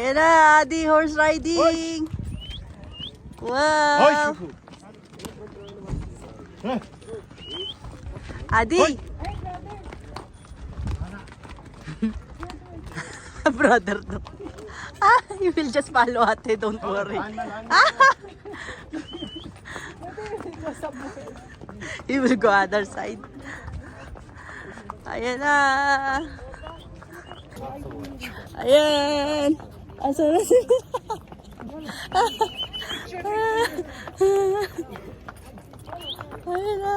Ayan na, Adi, horse riding. Wow. Adi. Brother to. You will just follow ate, don't worry. He will go other side. Ayan na. Ayan. Asa na sila? Ayan na.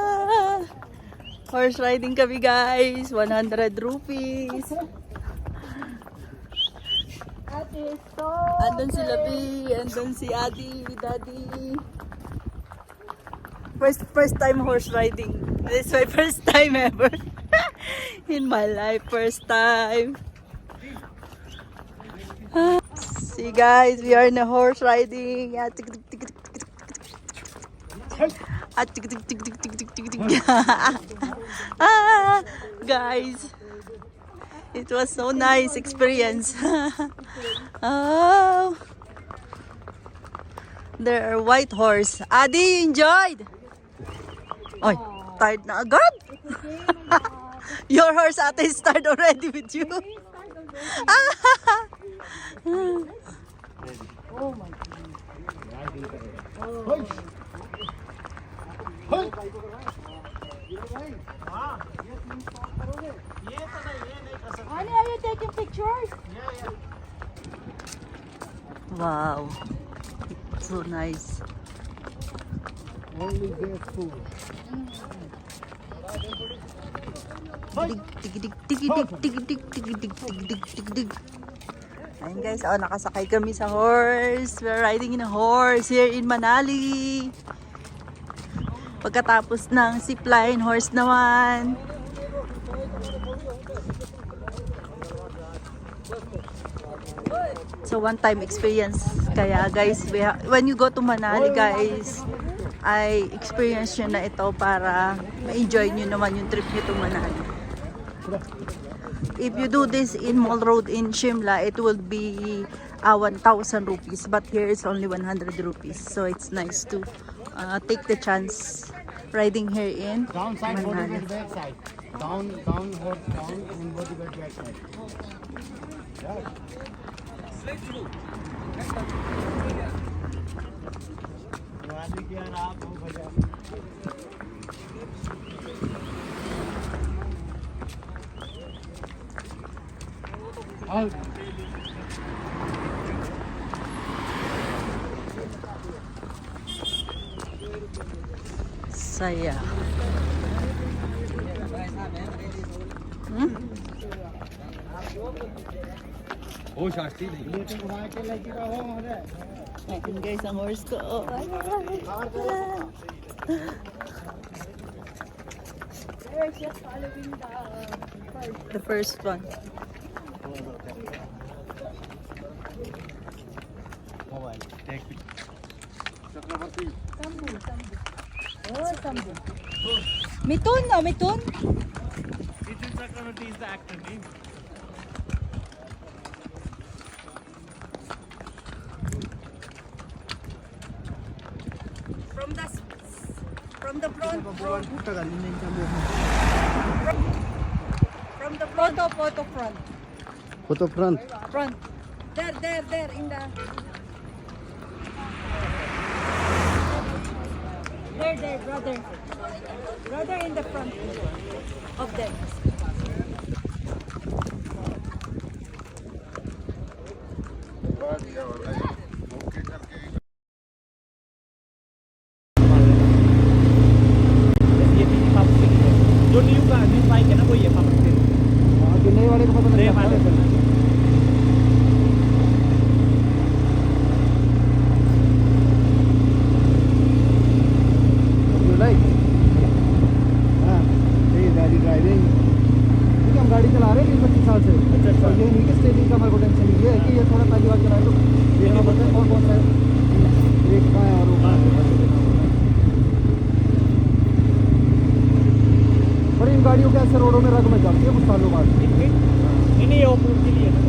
Horse riding kami guys. 100 rupees. Andun si Labi. Andun si Adi. Daddy. First time horse riding. This is my first time ever. In my life, first time. See guys, we are in a horse riding. Guys, it was so nice experience. Oh, there are white horse. Adi, you enjoyed? Oy, tired na agad. Your horse ate start already with you. Oh my Honey, are you taking pictures? Wow, so nice. Only their food. Ayun guys, oh, nakasakay kami sa horse. We're riding in a horse here in Manali. Pagkatapos ng zipline, horse naman. So one time experience. Kaya guys, when you go to Manali guys, I experience nyo na ito para ma-enjoy nyo naman yung trip nyo to Manali. If you do this in Mall Road in Shimla, it will be 1,000 rupees. But here it's only 100 rupees. So it's nice to take the chance riding here in Downside, Manali. bodyguard back side. Down, horse down, and bodyguard back side. Out. Saya. Oh, Shasti. Lekin वहाँ के लड़की का हो हमारे. Ayun guys, ang horse ko. Oh. There's just following The first one. Mobile. Take it. Chakravarti. Sambu. Oh, Sambu. Mitun, no? Mitun? Nitin Chakravarti is the actor name. From the front. From the photo front. Photo front. Front. There, in the... There, brother. Brother in the front of them. जो new bike है ना वो ये पावर जो नए वाले को पता नहीं चलता. You like? हाँ, ये गाड़ी ड्राइविंग. क्योंकि हम गाड़ी चला रहे हैं 20-25 साल से. अच्छा. ये नहीं कि स्टेरिंग का हमारे को टेंशन नहीं है कि ये थोड़ा पहली बार चलाए तो ये हमें पता है कौन सा है. ब्रेक कहाँ है और वो कहाँ है. और इन गाड़ियों के ऐसे रोडों में रग में जाती है कुछ सालों बाद. नहीं ये ऑफ रोड के लिए ना.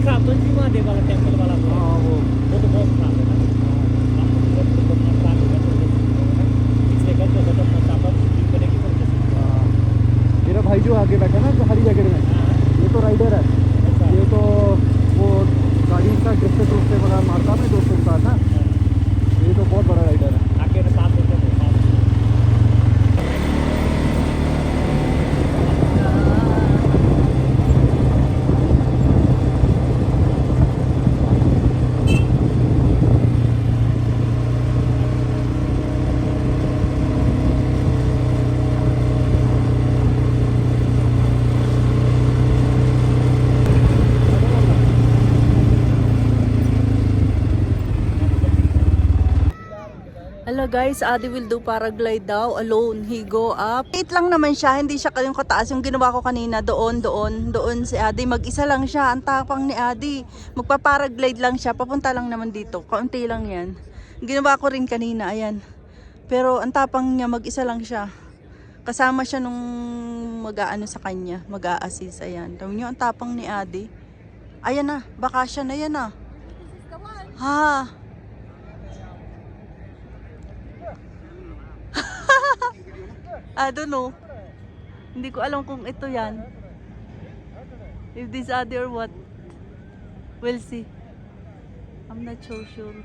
खराब तो नहीं महादेव वाला टेम्पल वाला हाँ वो तो बहुत खराब है ना तो खराब हो गया तो इसलिए कहते हैं तो सापर करेगी तो हाँ। मेरा भाई जो आगे बैठा ना जो हरी जैकेट में, ये तो राइडर है। ये तो वो गाड़ी का ड्रिफ्ट रूप से बड़ा मारता मैं दोस्तों के साथ ना, ये तो बहुत बड़ा राइडर है। आगे में साथ होते हैं Hello guys, Adi will do paraglide daw alone. He go up. Wait lang naman siya, hindi siya yung kataas yung ginawa ko kanina. Doon si Adi. Mag-isa lang siya, ang tapang ni Adi. Magpa-paraglide lang siya, papunta lang naman dito. Kaunti lang yan. Ginawa ko rin kanina, ayan. Pero ang tapang niya, mag-isa lang siya. Kasama siya nung mag-aano sa kanya, mag-a-assist, ayan. Tawag niyo, ang tapang ni Adi. Ayan na, baka siya na yan ah. Ha? I don't know. Hindi ko alam kung ito yan. If this Adi or what. We'll see. I'm not so sure.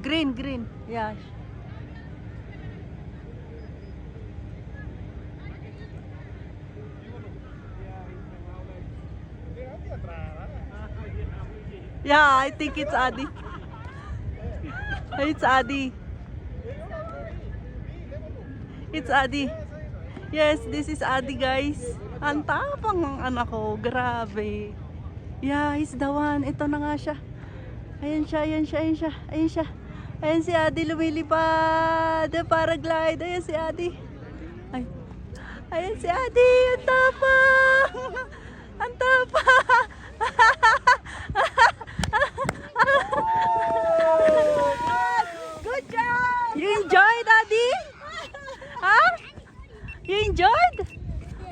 Green. Yeah. Yeah, I think it's Adi. It's Adi. It's Adi. Yes, this is Adi, guys. Ang tapang ng anak ko. Grabe. Yeah, he's the one. Ito na nga siya. Ayan siya. Ayan si Adi lumilipad. Paraglide. Ayan si Adi. Ayan si Adi. Ang tapang. Ang tapang. Good job! You enjoyed, Adi? Huh? You enjoyed?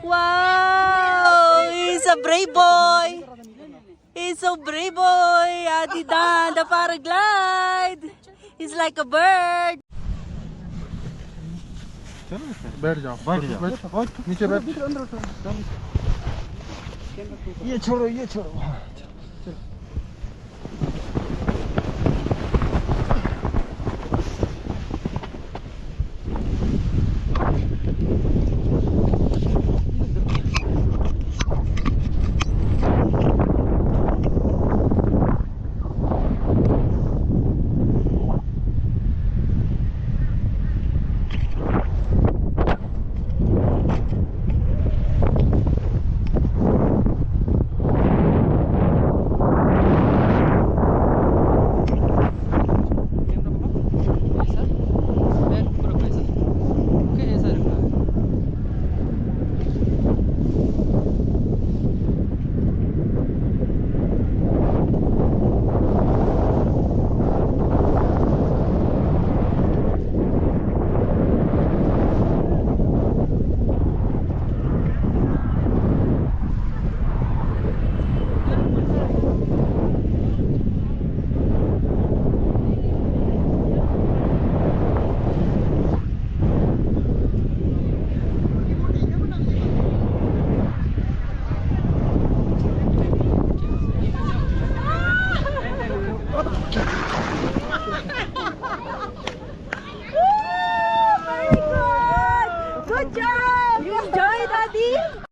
Wow! He's a brave boy! He's so brave boy! Adi done the paraglide! He's like a bird! बैठ जाओ नीचे बैठ ये छोड़ो